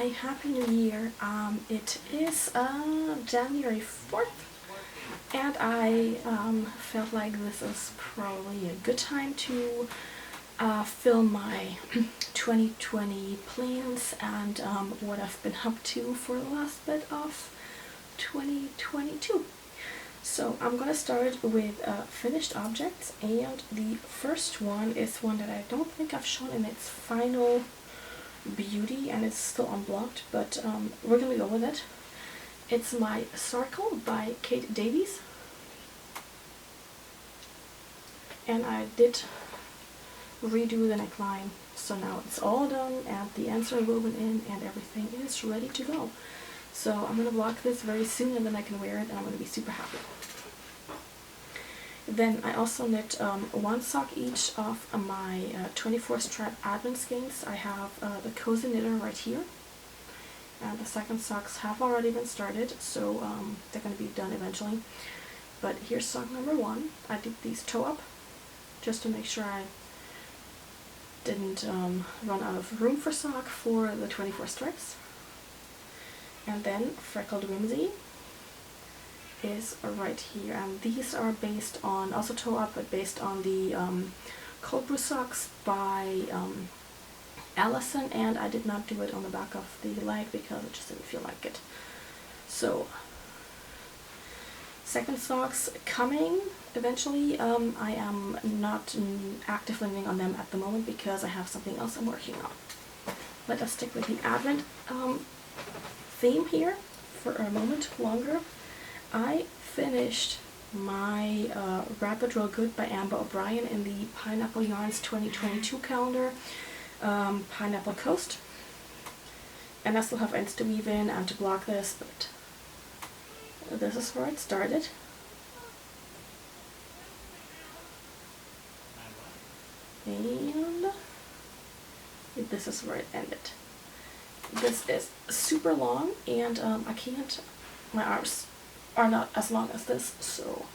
Happy New Year. It is January 4th, and I felt like this is probably a good time to film my 2020 plans and what I've been up to for the last bit of 2022. So I'm gonna start with finished objects, and the first one is one that I don't think I've shown in its final beauty, and it's still unblocked, but we're gonna go with it. It's my Circle by Kate Davies, and I did redo the neckline, so now it's all done and the ends are woven in and everything is ready to go. So I'm gonna block this very soon, and then I can wear it and I'm gonna be super happy. Then I also knit one sock each of my 24 stripe advent skeins. I have the Cozy Knitter right here, and the second socks have already been started, so they're going to be done eventually. But here's sock number 1. I did these toe up just to make sure I didn't run out of room for sock for the 24 stripes. And then Freckled Whimsy is right here, and these are based on, also toe up, but based on the Cold Brew socks by Allison, and I did not do it on the back of the leg because it just didn't feel like it. So second socks coming eventually. I am not actively knitting on them at the moment because I have something else I'm working on. Let us stick with the Advent theme here for a moment longer. I finished my Wrap It Real Good by Amber O'Brien in the Pineapple Yarns 2022 calendar, Pineapple Coast. And I still have ends to weave in and to block this, but this is where it started. And this is where it ended. This is super long, and I can't, my arms are not as long as this, so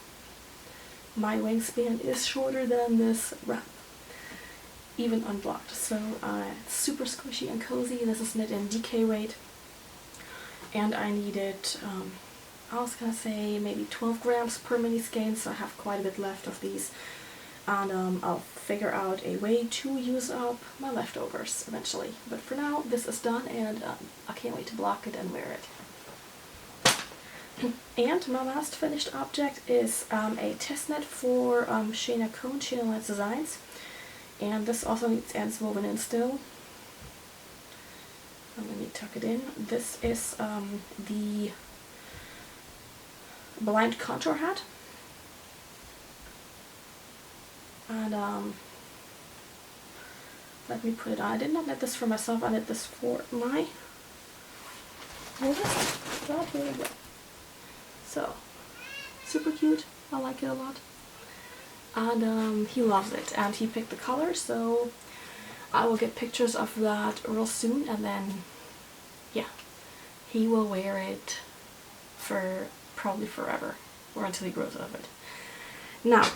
my wingspan is shorter than this wrap, even unblocked. So it's super squishy and cozy. This is knit in DK weight, and I needed, I was gonna say maybe 12 grams per mini skein, so I have quite a bit left of these, and I'll figure out a way to use up my leftovers eventually. But for now, this is done, and I can't wait to block it and wear it. And my last finished object is a test knit for Shayna Cohn, Shanalines Designs, and this also needs ends woven in still. Let me tuck it in. This is the Blind Contour Hat, and let me put it on. I did not knit this for myself, I knit this for my oldest job. Here we go. So, super cute. I like it a lot. And he loves it, and he picked the color, so I will get pictures of that real soon, and then, yeah, he will wear it for probably forever, or until he grows out of it. Now,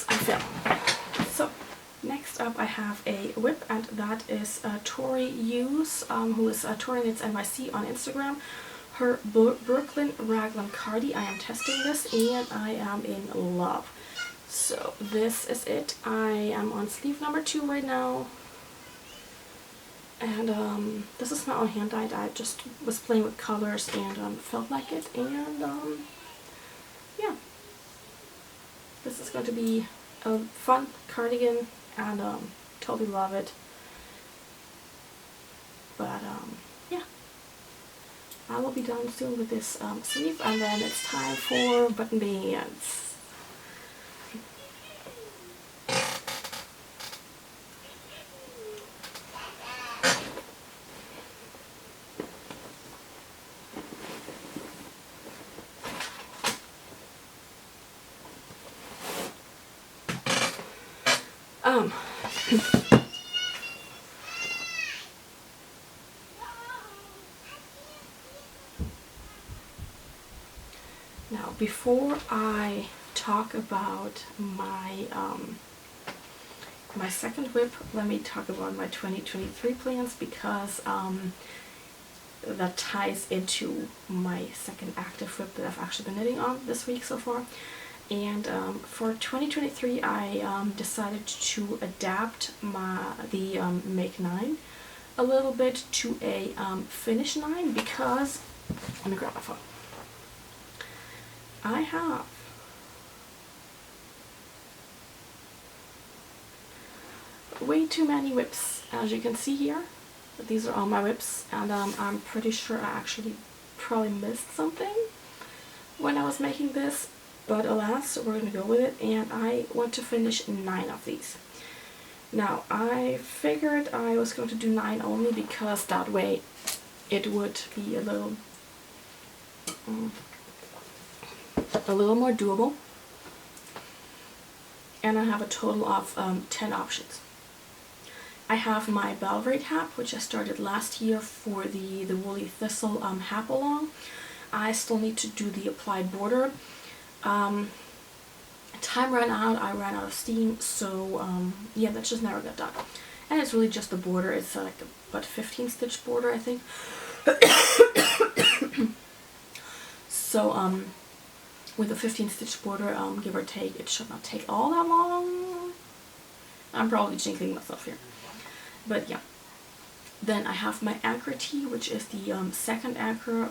I film. So, next up I have a whip, and that is Tori Hughes, who is Tori Knits NYC on Instagram. Her Brooklyn Raglan Cardi. I am testing this, and I am in love. So this is it. I am on sleeve number 2 right now, and this is my own hand dyed. I just was playing with colors and felt like it, and yeah, this is going to be a fun cardigan, and totally love it. But yeah, I will be done soon with this sleeve, and then it's time for button bands. Now, before I talk about my my second whip, let me talk about my 2023 plans, because that ties into my second active whip that I've actually been knitting on this week so far. And for 2023, I decided to adapt the Make 9 a little bit to a Finish 9, because, let me grab my phone. I have way too many whips, as you can see here. These are all my whips, and I'm pretty sure I actually probably missed something when I was making this, but alas, we're gonna go with it, and I want to finish 9 of these. Now, I figured I was going to do 9 only because that way it would be a little more doable, and I have a total of 10 options. I have my Belgrade hat, which I started last year for the Woolly Thistle Hap Along. I still need to do the applied border. Time ran out, I ran out of steam, so yeah, that just never got done. And it's really just the border. It's like about 15 stitch border, I think. So with a 15 stitch border, give or take, it should not take all that long. I'm probably jinxing myself here, but yeah. Then I have my anchor tee, which is the second anchor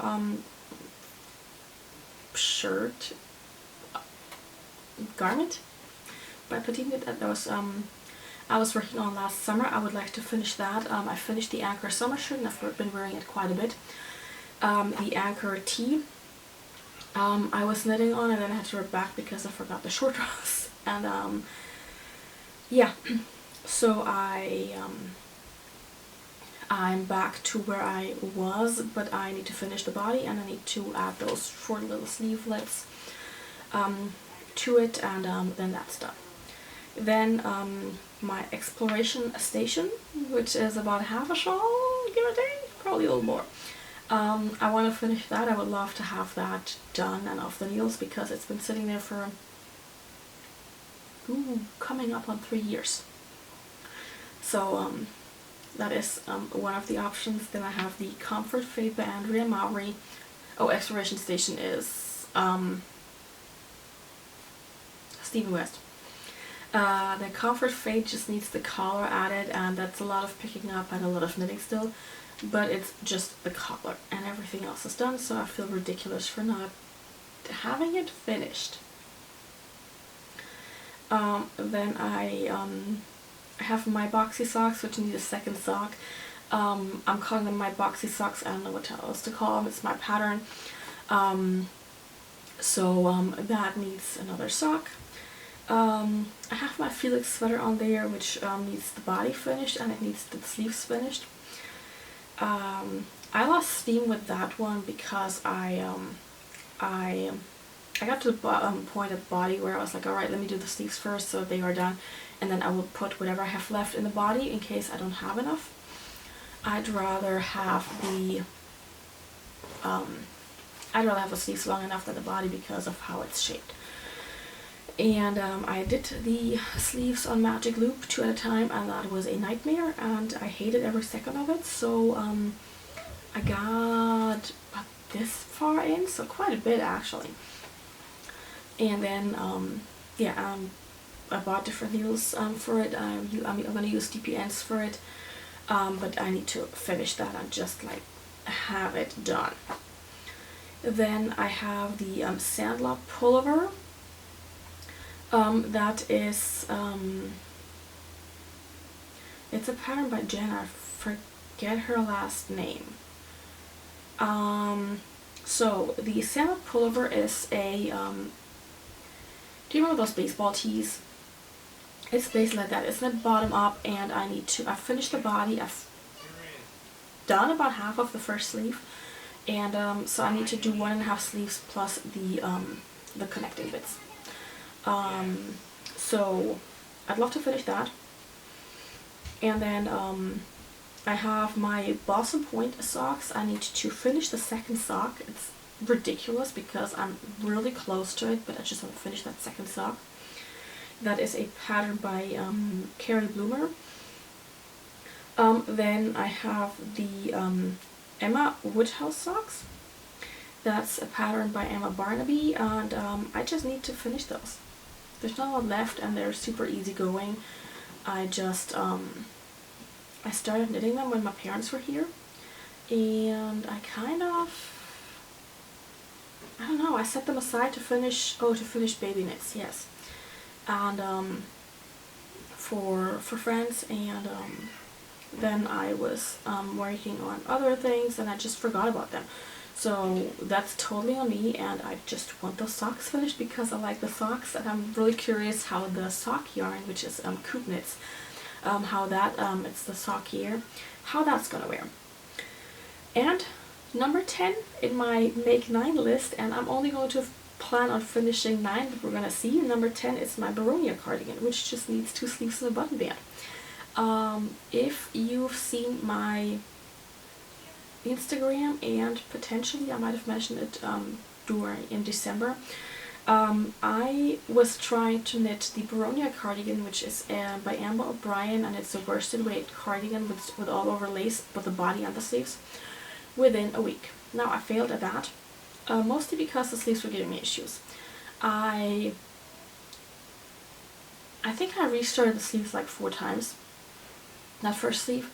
shirt garment by Petite Knit that I was working on last summer. I would like to finish that. I finished the anchor summer shirt, and I've been wearing it quite a bit. The anchor tee I was knitting on, and then I had to rip back because I forgot the short rows. And yeah, so I'm back to where I was, but I need to finish the body, and I need to add those short little sleevelets to it, and then that's done. Then my exploration station, which is about half a shawl, give or take, probably a little more. I want to finish that. I would love to have that done and off the needles, because it's been sitting there for coming up on 3 years. So that is one of the options. Then I have the Comfort Fade by Andrea Mowry. Oh, exploration station is Stevie West. The Comfort Fade just needs the collar added, and that's a lot of picking up and a lot of knitting still, but it's just the collar, and everything else is done, so I feel ridiculous for not having it finished. Then I have my boxy socks, which need a second sock. I'm calling them my boxy socks. I don't know what else to call them. It's my pattern. So that needs another sock. I have my Felix sweater on there, which needs the body finished, and it needs the sleeves finished. I lost steam with that one because I got to the point at the body where I was like, alright, let me do the sleeves first so they are done, and then I will put whatever I have left in the body in case I don't have enough. I'd rather have the sleeves long enough than the body because of how it's shaped. And I did the sleeves on Magic Loop 2 at a time, and that was a nightmare, and I hated every second of it. So I got about this far in, so quite a bit actually. And then yeah, I bought different needles for it. I'm going to use DPNs for it, but I need to finish that and just like have it done. Then I have the Sandlot pullover. That is, it's a pattern by Jen, I forget her last name. So the Sandlot pullover is a, do you remember those baseball tees? It's basically like that. It's knit bottom up, and I've finished the body. I've done about half of the first sleeve, and so I need to do 1.5 sleeves plus the connecting bits. So I'd love to finish that. And then I have my Blossom Point socks. I need to finish the second sock. It's ridiculous because I'm really close to it, but I just want to finish that second sock. That is a pattern by Carrie Bloomer. Then I have the Emma Woodhouse socks. That's a pattern by Emma Barnaby, and I just need to finish those. There's not a lot left, and they're super easy going. I just I started knitting them when my parents were here, and I don't know, I set them aside to finish baby knits, yes, and for friends, and then I was working on other things and I just forgot about them. So that's totally on me, and I just want those socks finished because I like the socks, and I'm really curious how the sock yarn, which is Coop Knits, how that, it's the sock here, how that's gonna wear. And number 10 in my make 9 list, and I'm only going to plan on finishing 9, but we're gonna see. Number 10 is my Baronia cardigan, which just needs 2 sleeves and a button band. If you've seen my Instagram, and potentially I might have mentioned it in December, I was trying to knit the Baronia cardigan, which is by Amber O'Brien, and it's a worsted weight cardigan with all over lace, but the body and the sleeves, within a week. Now I failed at that, mostly because the sleeves were giving me issues. I think I restarted the sleeves like 4 times, that first sleeve,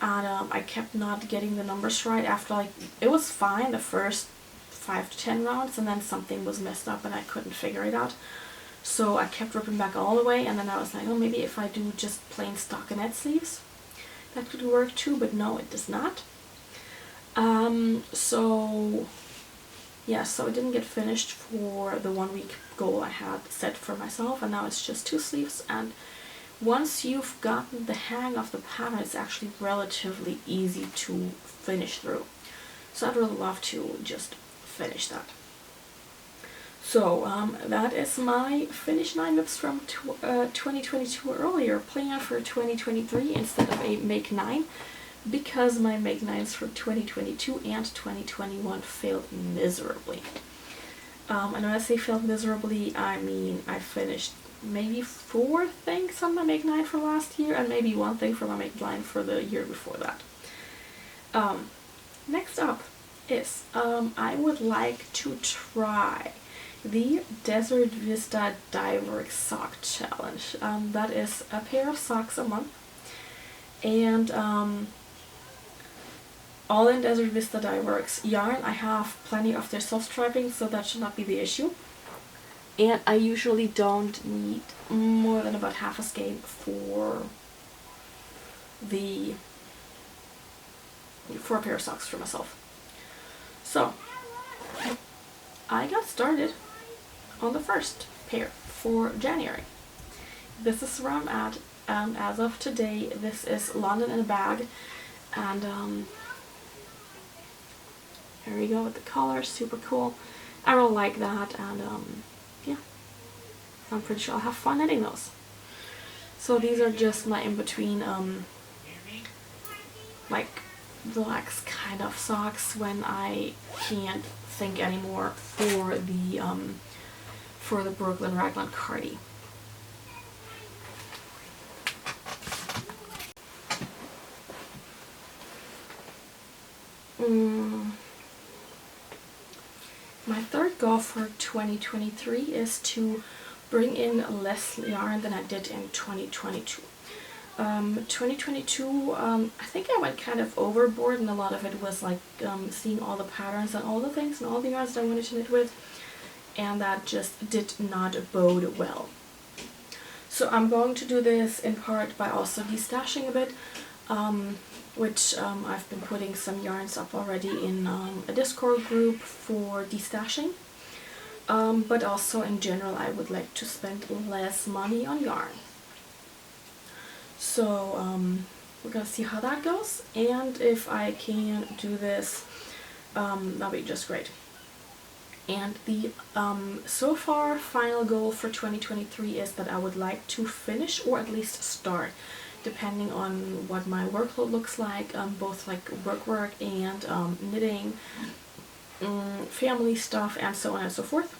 and I kept not getting the numbers right after, like, it was fine the first 5 to 10 rounds, and then something was messed up and I couldn't figure it out. So I kept ripping back all the way, and then I was like, oh, maybe if I do just plain stockinette sleeves, that could work too, but no, it does not. So it didn't get finished for the 1 week goal I had set for myself, and now it's just 2 sleeves, and once you've gotten the hang of the pattern, it's actually relatively easy to finish through. So I'd really love to just finish that. So that is my finish 9 whips from 2022 earlier, plan for 2023 instead of a make 9, because my make 9s for 2022 and 2021 failed miserably. And when I say failed miserably, I mean I finished maybe 4 things on my make 9 for last year, and maybe 1 thing for my make 9 for the year before that. Next up is I would like to try the Desert Vista Dyeworks Sock Challenge. That is a pair of socks a month, and all in Desert Vista Dyeworks yarn. I have plenty of their self-striping, so that should not be the issue. And I usually don't need more than about half a skein for a pair of socks for myself. So I got started on the first pair for January. This is where I'm at. As of today, this is London in a bag, and here we go with the color, super cool. I really like that, and yeah, I'm pretty sure I'll have fun knitting those. So these are just my in-between, like, relax kind of socks when I can't think anymore for the Brooklyn Raglan Cardi. My third goal for 2023 is to bring in less yarn than I did in 2022. 2022, I think I went kind of overboard, and a lot of it was like seeing all the patterns and all the things and all the yarns that I wanted to knit with, and that just did not bode well. So I'm going to do this in part by also destashing a bit, which I've been putting some yarns up already in a Discord group for destashing, but also in general I would like to spend less money on yarn. So we're gonna see how that goes, and if I can do this, that'll be just great. And the so far final goal for 2023 is that I would like to finish, or at least start, depending on what my workload looks like, both like work and knitting, family stuff, and so on and so forth,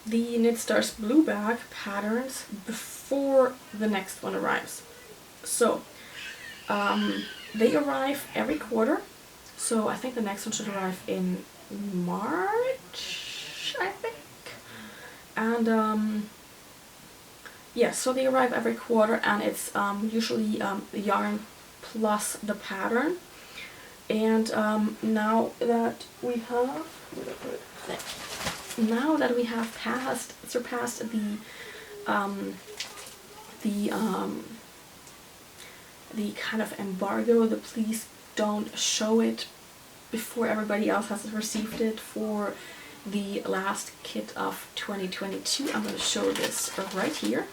the Knit Stars Blue Bag patterns before the next one arrives. So they arrive every quarter. So I think the next one should arrive in March, I think. And yeah, so they arrive every quarter, and it's usually the yarn plus the pattern. And now that we have surpassed the kind of embargo, the please don't show it before everybody else has received it, for the last kit of 2022. I'm going to show this right here.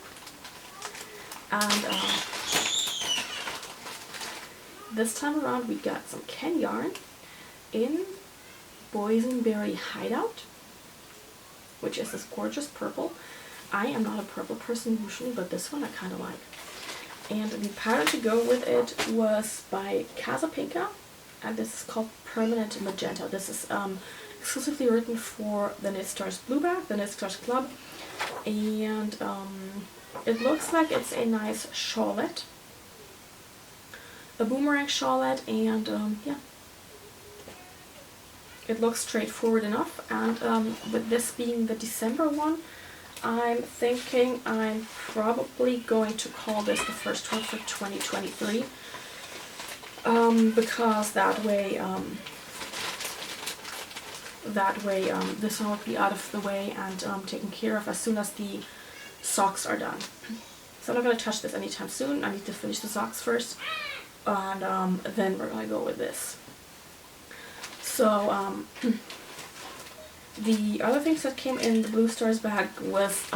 And this time around we got some Ken yarn in Boysenberry Hideout, which is this gorgeous purple. I am not a purple person usually, but this one I kind of like. And the pattern to go with it was by Casapinka, and this is called Permanent Magenta. This is exclusively written for the Knit Stars Blue Bag, the Knit Stars Club, and it looks like it's a nice shawlette, a boomerang shawlette, and yeah, it looks straightforward enough. And with this being the December one, I'm thinking I'm probably going to call this the first one for 2023, because that way this one will be out of the way and taken care of as soon as the socks are done. So I'm not going to touch this anytime soon. I need to finish the socks first, and then we're going to go with this. So the other things that came in the Blue Stars bag was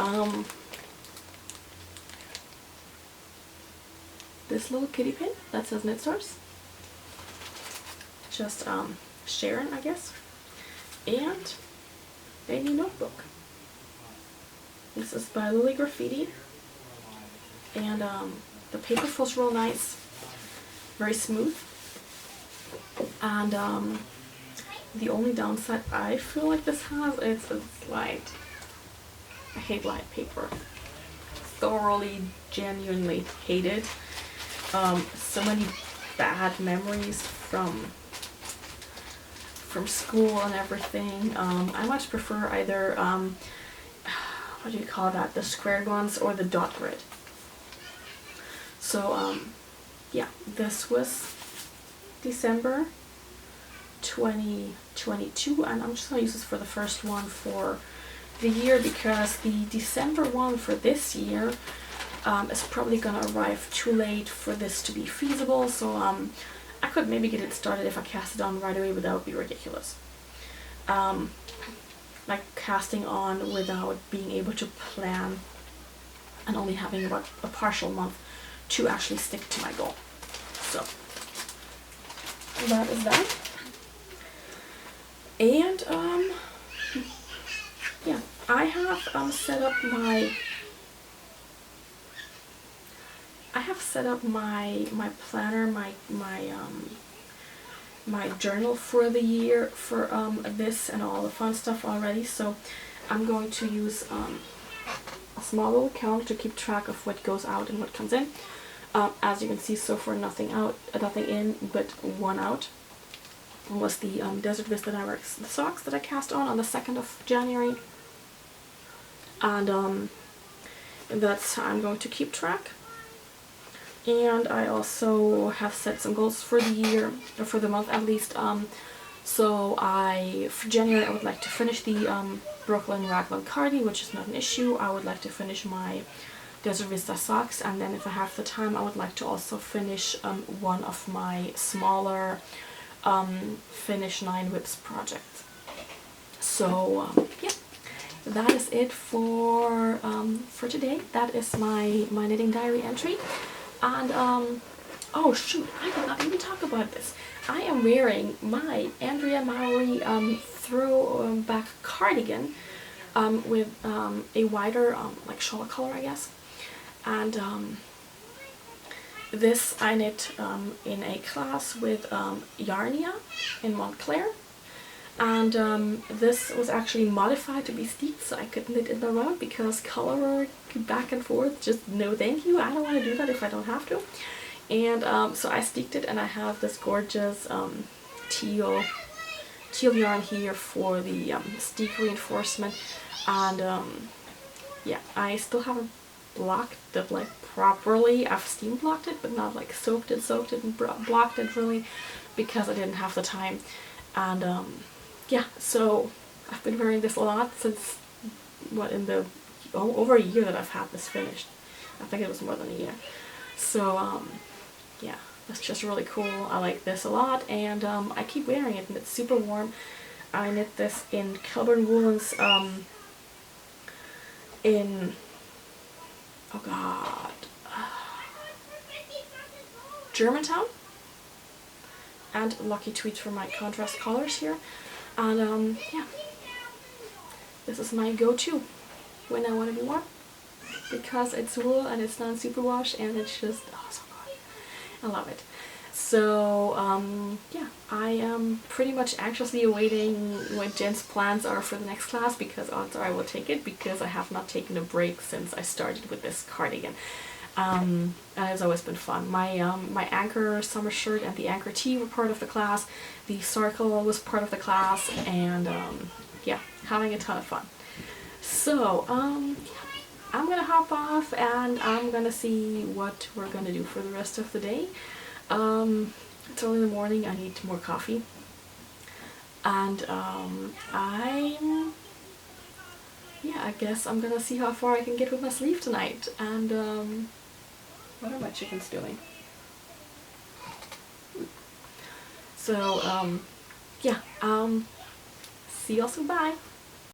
this little kitty pin that says Knit Stars. Just Sharon, I guess. And a new notebook. This is by Lily Graffiti. And the paper feels real nice. Very smooth. And the only downside I feel like this has is it's light. I hate light paper. Thoroughly, genuinely hate it. So many bad memories from school and everything. I much prefer either, what do you call that, the square ones or the dot grid. So yeah, this was December 2022, and I'm just going to use this for the first one for the year, because the December one for this year is probably going to arrive too late for this to be feasible. So I could maybe get it started if I cast it on right away, but that would be ridiculous. Like casting on without being able to plan and only having about a partial month to actually stick to my goal. So that is that. And yeah, I have set up my planner, my journal for the year for this and all the fun stuff already. So I'm going to use a small little calendar to keep track of what goes out and what comes in. As you can see, so far nothing in, but one out was the Desert Vista Direct socks that I cast on the 2nd of January. And that's how I'm going to keep track. And I also have set some goals for the year, or for the month at least. So for January I would like to finish the Brooklyn Raglan Cardi, which is not an issue. I would like to finish my Desert Vista socks, and then if I have the time I would like to also finish one of my smaller Finish 9 Whips projects. So yeah, that is it for today. That is my knitting diary entry. And oh shoot, I did not even talk about this. I am wearing my Andrea Mowry throwback cardigan with a wider like shawl color, I guess. And this I knit in a class with Yarnia in Montclair. And this was actually modified to be steeped so I could knit in the rug, because color back and forth, just no thank you. I don't want to do that if I don't have to. And so I steeked it, and I have this gorgeous teal yarn here for the steek reinforcement. And yeah, I still haven't blocked it like properly. I've steam blocked it, but not like soaked it and blocked it really, because I didn't have the time. And yeah, so I've been wearing this a lot since, what, in the over a year that I've had this finished. I think it was more than a year. So yeah, that's just really cool. I like this a lot, and I keep wearing it, and it's super warm. I knit this in Kelbourne Woolens in, oh god, Germantown, and Lucky Tweed for my contrast colors here. And yeah, this is my go-to when I want to be warm, because it's wool and it's not superwash, and it's just, oh, so good. I love it. So yeah, I am pretty much anxiously awaiting what Jen's plans are for the next class, because odds are I will take it, because I have not taken a break since I started with this cardigan. And it's always been fun. My anchor summer shirt and the anchor tee were part of the class. The circle was part of the class, and yeah, having a ton of fun. So yeah, I'm gonna hop off, and I'm gonna see what we're gonna do for the rest of the day. It's early in the morning. I need more coffee, and yeah, I guess I'm gonna see how far I can get with my sleeve tonight. And what are my chickens doing? So yeah, see you all soon. Bye.